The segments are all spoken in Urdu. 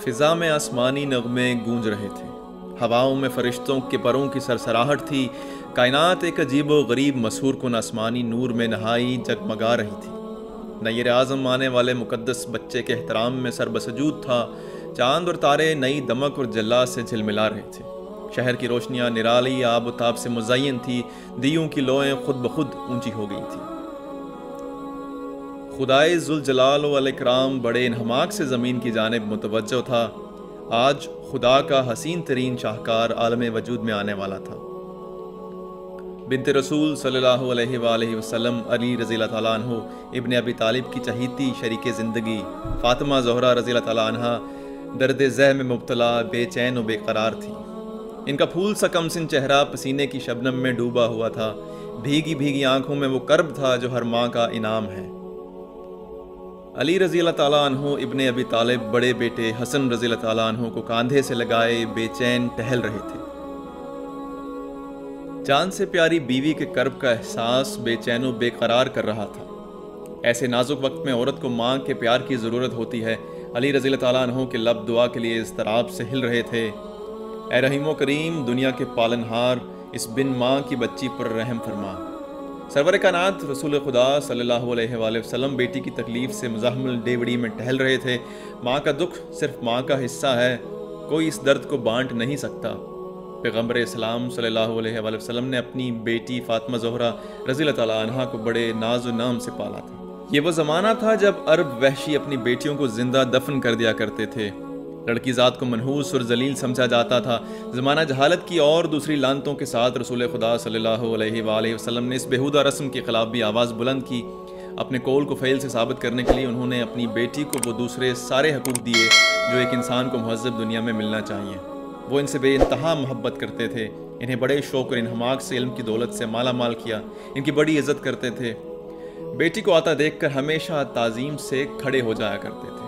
فضا میں آسمانی نغمے گونج رہے تھے، ہواؤں میں فرشتوں کے پروں کی سرسراہٹ تھی، کائنات ایک عجیب و غریب مسحور کن آسمانی نور میں نہائی جگمگا رہی تھی۔ نیر اعظم آنے والے مقدس بچے کے احترام میں سر بسجود تھا، چاند اور تارے نئی دمک اور جلا سے جھلملا رہے تھے، شہر کی روشنیاں نرالی آب و تاب سے مزین تھی، دیوں کی لوئیں خود بخود اونچی ہو گئی تھی۔ خدائے ذوالجلال والاکرام بڑے انہماک سے زمین کی جانب متوجہ تھا۔ آج خدا کا حسین ترین شاہکار عالم وجود میں آنے والا تھا۔ بنت رسول صلی اللہ علیہ وآلہ وسلم علی رضی اللہ تعالیٰ عنہ ابن ابی طالب کی چہیتی شریک زندگی فاطمہ زہرا رضی اللہ تعالیٰ عنہ درد ذہ میں مبتلا، بے چین و بے قرار تھی۔ ان کا پھول سا کمسن چہرہ پسینے کی شبنم میں ڈوبا ہوا تھا، بھیگی بھیگی آنکھوں میں وہ کرب تھا جو ہر ماں کا انعام ہے۔ علی رضی اللہ تعالیٰ عنہ ابن ابی طالب بڑے بیٹے حسن رضی اللہ تعالیٰ عنہ کو کاندھے سے لگائے بے چین ٹہل رہے تھے۔ جان سے پیاری بیوی کے کرب کا احساس بے چین و بے قرار کر رہا تھا۔ ایسے نازک وقت میں عورت کو ماں کے پیار کی ضرورت ہوتی ہے۔ علی رضی اللہ تعالیٰ عنہ کے لب دعا کے لیے اضطراب سے ہل رہے تھے۔ اے رحیم و کریم، دنیا کے پالنہار، اس بن ماں کی بچی پر رحم فرما۔ سرور کائنات رسول خدا صلی اللہ علیہ وآلہ وسلم بیٹی کی تکلیف سے مزاحمل ڈیوڑی میں ٹہل رہے تھے۔ ماں کا دکھ صرف ماں کا حصہ ہے، کوئی اس درد کو بانٹ نہیں سکتا۔ پیغمبر اسلام صلی اللہ علیہ وآلہ وسلم نے اپنی بیٹی فاطمہ زہرا رضی اللہ تعالیٰ عنہا کو بڑے ناز و نام سے پالا تھا۔ یہ وہ زمانہ تھا جب عرب وحشی اپنی بیٹیوں کو زندہ دفن کر دیا کرتے تھے۔ لڑکی ذات کو منحوس اور ذلیل سمجھا جاتا تھا۔ زمانہ جہالت کی اور دوسری لعنتوں کے ساتھ رسول خدا صلی اللہ علیہ وآلہ وسلم نے اس بےہودہ رسم کے خلاف بھی آواز بلند کی۔ اپنے قول کو فعل سے ثابت کرنے کے لیے انہوں نے اپنی بیٹی کو وہ دوسرے سارے حقوق دیے جو ایک انسان کو مہذب دنیا میں ملنا چاہیے۔ وہ ان سے بے انتہا محبت کرتے تھے، انہیں بڑے شوق اور انہماک سے علم کی دولت سے مالا مال کیا، ان کی بڑی عزت کرتے تھے۔ بیٹی کو آتا دیکھ کر ہمیشہ تعظیم سے کھڑے ہو جایا کرتے تھے۔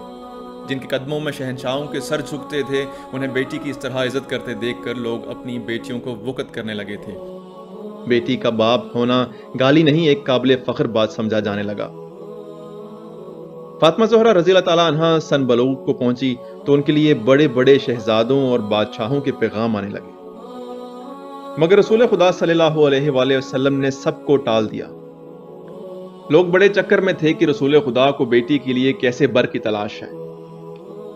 جن کے قدموں میں شہنشاہوں کے سر جھکتے تھے، انہیں بیٹی کی اس طرح عزت کرتے دیکھ کر لوگ اپنی بیٹیوں کو وقت کرنے لگے تھے۔ بیٹی کا باپ ہونا گالی نہیں، ایک قابل فخر بات سمجھا جانے لگا۔ فاطمہ زہرا رضی اللہ تعالیٰ عنہا سن بلوغ کو پہنچی تو ان کے لیے بڑے بڑے شہزادوں اور بادشاہوں کے پیغام آنے لگے، مگر رسول خدا صلی اللہ علیہ وآلہ وسلم نے سب کو ٹال دیا۔ لوگ بڑے چکر میں تھے کہ رسول خدا کو بیٹی کے لیے کیسے بر کی تلاش ہے،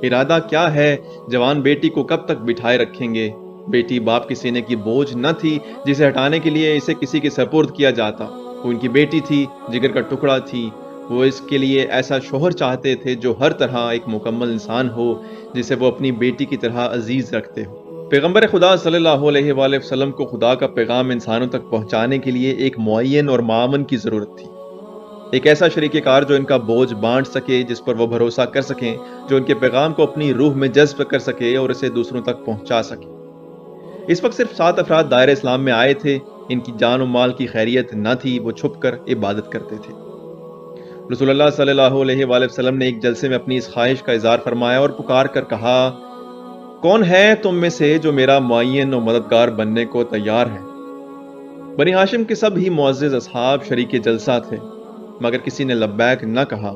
ارادہ کیا ہے، جوان بیٹی کو کب تک بٹھائے رکھیں گے۔ بیٹی باپ کے سینے کی بوجھ نہ تھی جسے ہٹانے کے لیے اسے کسی کے سپرد کیا جاتا، وہ ان کی بیٹی تھی، جگر کا ٹکڑا تھی۔ وہ اس کے لیے ایسا شوہر چاہتے تھے جو ہر طرح ایک مکمل انسان ہو، جسے وہ اپنی بیٹی کی طرح عزیز رکھتے ہو۔ پیغمبر خدا صلی اللہ علیہ وآلہ وسلم کو خدا کا پیغام انسانوں تک پہنچانے کے لیے ایک معین اور معاون کی ضرورت تھی، ایک ایسا شریک کار جو ان کا بوجھ بانٹ سکے، جس پر وہ بھروسہ کر سکیں، جو ان کے پیغام کو اپنی روح میں جذب کر سکے اور اسے دوسروں تک پہنچا سکے۔ اس وقت صرف 7 افراد دائرہ اسلام میں آئے تھے، ان کی جان و مال کی خیریت نہ تھی، وہ چھپ کر عبادت کرتے تھے۔ رسول اللہ صلی اللہ علیہ وآلہ وسلم نے ایک جلسے میں اپنی اس خواہش کا اظہار فرمایا اور پکار کر کہا، کون ہے تم میں سے جو میرا معین و مددگار بننے کو تیار ہے؟ بنی ہاشم کے سب ہی معزز اصحاب شریک جلسہ تھے، مگر کسی نے لبیک نہ کہا۔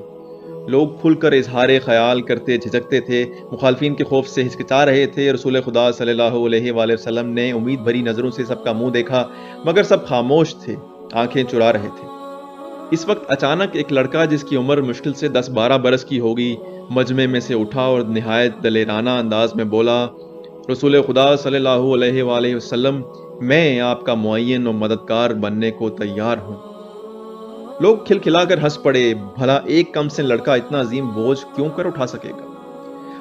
لوگ کھل کر اظہار خیال کرتے جھجکتے تھے، مخالفین کے خوف سے ہچکچا رہے تھے۔ رسول خدا صلی اللہ علیہ وآلہ وسلم نے امید بھری نظروں سے سب کا منہ دیکھا، مگر سب خاموش تھے، آنکھیں چرا رہے تھے۔ اس وقت اچانک ایک لڑکا جس کی عمر مشکل سے 10-12 برس کی ہوگی مجمع میں سے اٹھا اور نہایت دلیرانہ انداز میں بولا، رسول خدا صلی اللہ علیہ وآلہ وسلم، میں آپ کا معین و مددگار بننے کو تیار ہوں۔ لوگ کھلکھلا کر ہنس پڑے، بھلا ایک کم سن لڑکا اتنا عظیم بوجھ کیوں کر اٹھا سکے گا؟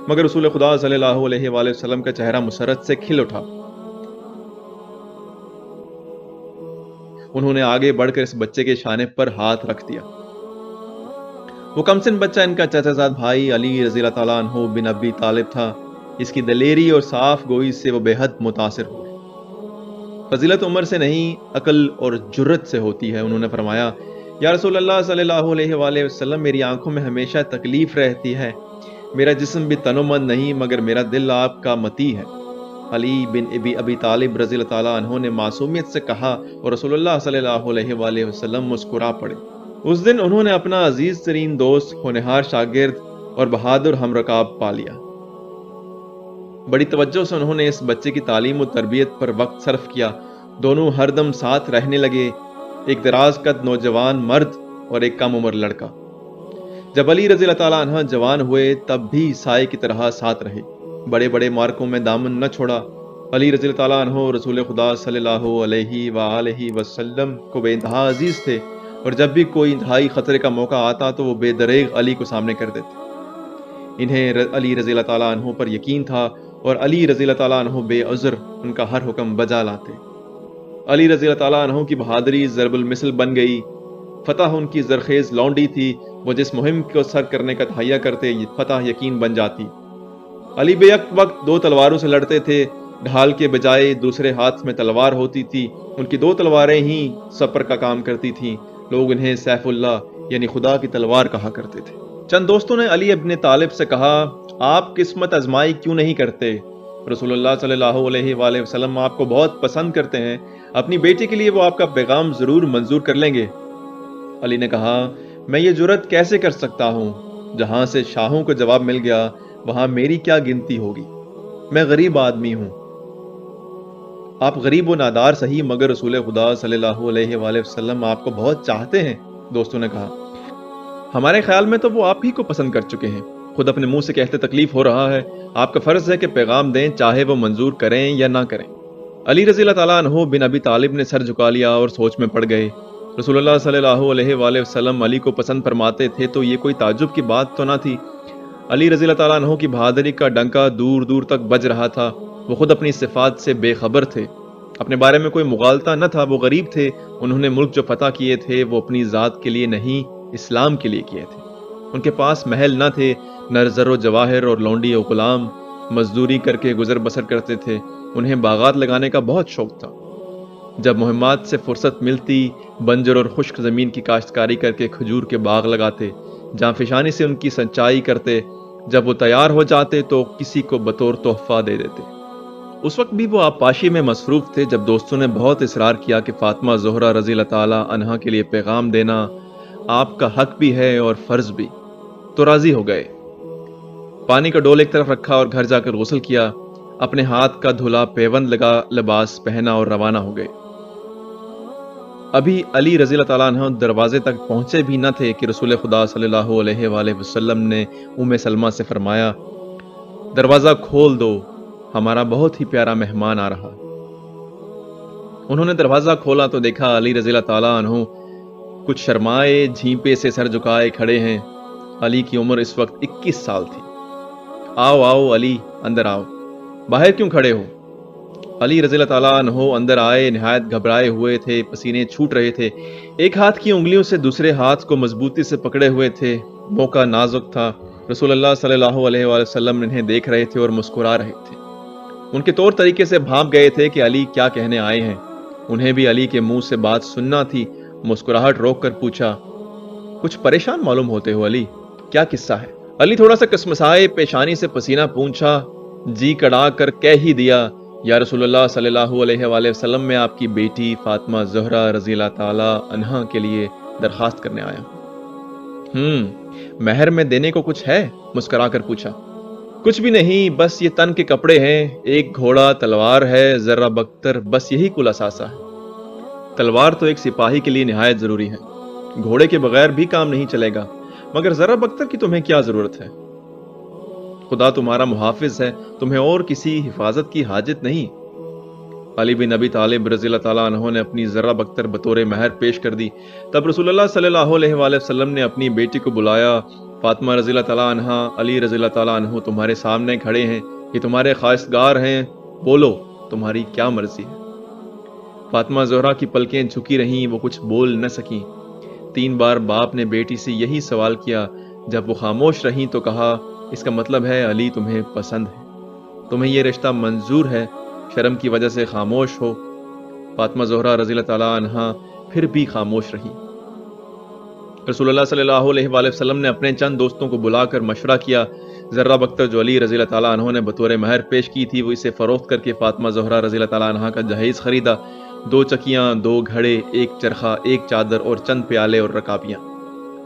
مگر رسول خدا صلی اللہ علیہ وآلہ وسلم کا چہرہ مسرت سے کھل اٹھا۔ انہوں نے آگے بڑھ کر اس بچے کے شانے پر ہاتھ رکھ دیا۔ وہ کم سن بچہ ان کا چچا زاد بھائی علی رضی اللہ تعالیٰ عنہ بن ابی طالب تھا۔ اس کی دلیری اور صاف گوئی سے وہ بے حد متاثر ہوئے۔ فضیلت عمر سے نہیں، عقل اور جرت سے ہوتی ہے۔ انہوں نے فرمایا، یا رسول اللہ صلی اللہ علیہ وآلہ وسلم، میری آنکھوں میں ہمیشہ تکلیف رہتی ہے، میرا جسم بھی تن و من نہیں، مگر میرا دل آپ کا متی ہے۔ علی بن ابی طالب رضی اللہ تعالیٰ عنہ نے معصومیت سے کہا اور رسول اللہ صلی اللہ علیہ وآلہ وسلم مسکرا پڑے۔ اس دن انہوں نے اپنا عزیز ترین دوست، ہونہار شاگرد اور بہادر ہم رکاب پا لیا۔ بڑی توجہ سے انہوں نے اس بچے کی تعلیم و تربیت پر وقت صرف کیا۔ دونوں ہر دم ساتھ رہنے لگے، ایک دراز قد نوجوان مرد اور ایک کم عمر لڑکا۔ جب علی رضی اللہ تعالیٰ عنہ جوان ہوئے تب بھی سائے کی طرح ساتھ رہے، بڑے بڑے مارکوں میں دامن نہ چھوڑا۔ علی رضی اللہ تعالیٰ عنہ رسول خدا صلی اللہ علیہ وآلہ وسلم کو بے انتہا عزیز تھے، اور جب بھی کوئی انتہائی خطرے کا موقع آتا تو وہ بے دریغ علی کو سامنے کر دیتے۔ انہیں علی رضی اللہ تعالیٰ عنہ پر یقین تھا، اور علی رضی اللہ تعالیٰ عنہ بے عذر ان کا ہر حکم بجا لاتے۔ علی رضی اللہ تعالیٰ عنہ کی بہادری ضرب المثل بن گئی۔ فتح ان کی زرخیز لونڈی تھی، وہ جس مہم کو سر کرنے کا تہیا کرتے فتح یقین بن جاتی۔ علی بے یک وقت دو تلواروں سے لڑتے تھے، ڈھال کے بجائے دوسرے ہاتھ میں تلوار ہوتی تھی، ان کی دو تلواریں ہی سپر کا کام کرتی تھیں، لوگ انہیں سیف اللہ یعنی خدا کی تلوار کہا کرتے تھے۔ چند دوستوں نے علی ابن طالب سے کہا، آپ قسمت آزمائی کیوں نہیں کرتے؟ رسول اللہ صلی اللہ علیہ وآلہ وسلم آپ کو بہت پسند کرتے ہیں، اپنی بیٹی کے لیے وہ آپ کا پیغام ضرور منظور کر لیں گے۔ علی نے کہا، میں یہ جرت کیسے کر سکتا ہوں؟ جہاں سے شاہوں کو جواب مل گیا وہاں میری کیا گنتی ہوگی؟ میں غریب آدمی ہوں۔ آپ غریب و نادار صحیح، مگر رسول خدا صلی اللہ علیہ وآلہ وسلم آپ کو بہت چاہتے ہیں۔ دوستوں نے کہا، ہمارے خیال میں تو وہ آپ ہی کو پسند کر چکے ہیں، خود اپنے منہ سے کہتے تکلیف ہو رہا ہے، آپ کا فرض ہے کہ پیغام دیں، چاہے وہ منظور کریں یا نہ کریں۔ علی رضی اللہ تعالیٰ عنہ بن ابی طالب نے سر جھکا لیا اور سوچ میں پڑ گئے۔ رسول اللہ صلی اللہ علیہ وآلہ وسلم علی کو پسند فرماتے تھے تو یہ کوئی تعجب کی بات تو نہ تھی۔ علی رضی اللہ تعالیٰ عنہ کی بہادری کا ڈنکا دور دور تک بج رہا تھا، وہ خود اپنی صفات سے بے خبر تھے، اپنے بارے میں کوئی مغالطہ نہ تھا، وہ غریب تھے، انہوں نے ملک جو فتح کیے تھے وہ اپنی ذات کے لیے نہیں اسلام کے لیے کیے تھے۔ ان کے پاس محل نہ تھے، نہ زر و جواہر اور لونڈی و غلام، مزدوری کر کے گزر بسر کرتے تھے، انہیں باغات لگانے کا بہت شوق تھا۔ جب مہمات سے فرصت ملتی بنجر اور خشک زمین کی کاشتکاری کر کے کھجور کے باغ لگاتے، جہاں فشانی سے ان کی سنچائی کرتے، جب وہ تیار ہو جاتے تو کسی کو بطور تحفہ دے دیتے۔ اس وقت بھی وہ آبپاشی میں مصروف تھے جب دوستوں نے بہت اصرار کیا کہ فاطمہ زہرا رضی اللہ تعالی عنہا کے لیے پیغام دینا آپ کا حق بھی ہے اور فرض بھی، تو راضی ہو گئے۔ پانی کا ڈول ایک طرف رکھا اور گھر جا کر غسل کیا، اپنے ہاتھ کا دھلا پیوند لگا، لباس پہنا اور روانہ ہو گئے۔ ابھی علی رضی اللہ تعالیٰ عنہ دروازے تک پہنچے بھی نہ تھے کہ رسول خدا صلی اللہ علیہ وآلہ وسلم نے ام سلمہ سے فرمایا، دروازہ کھول دو، ہمارا بہت ہی پیارا مہمان آ رہا۔ انہوں نے دروازہ کھولا تو دیکھا علی رضی اللہ تعالیٰ عنہ کچھ شرمائے جھینپے سے سر جھکائے کھڑے ہیں۔ علی کی عمر اس وقت 21 سال تھی۔ آؤ آؤ علی، اندر آؤ، باہر کیوں کھڑے ہو؟ علی رضی اللہ تعالیٰ عنہ اندر آئے، نہایت گھبرائے ہوئے تھے، پسینے چھوٹ رہے تھے، ایک ہاتھ کی انگلیوں سے دوسرے ہاتھ کو مضبوطی سے پکڑے ہوئے تھے، موقع نازک تھا۔ رسول اللہ صلی اللہ علیہ وآلہ وسلم انہیں دیکھ رہے تھے اور مسکرا رہے تھے۔ ان کے طور طریقے سے بھانپ گئے تھے کہ علی کیا کہنے آئے ہیں، انہیں بھی علی کے منہ سے بات سننا تھی۔ مسکراہٹ روک کر پوچھا، کچھ پریشان معلوم ہوتے ہو علی، کیا قصہ ہے؟ علی تھوڑا سا کسمسائے، پیشانی سے پسینہ پونچھا، جی کڑا کر کہہ ہی دیا، یا رسول اللہ صلی اللہ علیہ وآلہ وسلم میں آپ کی بیٹی فاطمہ زہرا رضی اللہ تعالی عنہا کے لیے درخواست کرنے آیا ہوں۔ مہر میں دینے کو کچھ ہے؟ مسکرا کر پوچھا۔ کچھ بھی نہیں، بس یہ تن کے کپڑے ہیں، ایک گھوڑا، تلوار ہے، ذرہ بختر، بس یہی کل اثاثہ ہے۔ تلوار تو ایک سپاہی کے لیے نہایت ضروری ہے، گھوڑے کے بغیر بھی کام نہیں چلے گا، مگر ذرہ بختر کی تمہیں کیا ضرورت ہے؟ خدا تمہارا محافظ ہے، تمہیں اور کسی حفاظت کی حاجت نہیں۔ علی بن ابی طالب رضی اللہ تعالیٰ عنہ نے اپنی ذرہ بختر بطور مہر پیش کر دی۔ تب رسول اللہ صلی اللہ علیہ وآلہ وسلم نے اپنی بیٹی کو بلایا، فاطمہ رضی اللہ تعالیٰ عنہ، علی رضی اللہ تعالیٰ عنہ تمہارے سامنے کھڑے ہیں، یہ تمہارے خواستگار ہیں، بولو تمہاری کیا مرضی ہے؟ فاطمہ زہرا کی پلکیں جھکی رہیں، وہ کچھ بول نہ سکیں۔ 3 بار باپ نے بیٹی سے یہی سوال کیا، جب وہ خاموش رہیں تو کہا، اس کا مطلب ہے علی تمہیں پسند ہے، تمہیں یہ رشتہ منظور ہے، شرم کی وجہ سے خاموش ہو۔ فاطمہ زہرا رضی اللہ تعالیٰ عنہا پھر بھی خاموش رہی۔ رسول اللہ صلی اللہ علیہ وآلہ وسلم نے اپنے چند دوستوں کو بلا کر مشورہ کیا، ذرہ بختر جو علی رضی اللہ تعالیٰ عنہ نے بطور مہر پیش کی تھی وہ اسے فروخت کر کے فاطمہ زہرا رضی اللہ تعالیٰ عنہ کا جہیز خریدا، 2 چکیاں، 2 گھڑے، 1 چرخہ، 1 چادر اور چند پیالے اور رکابیاں۔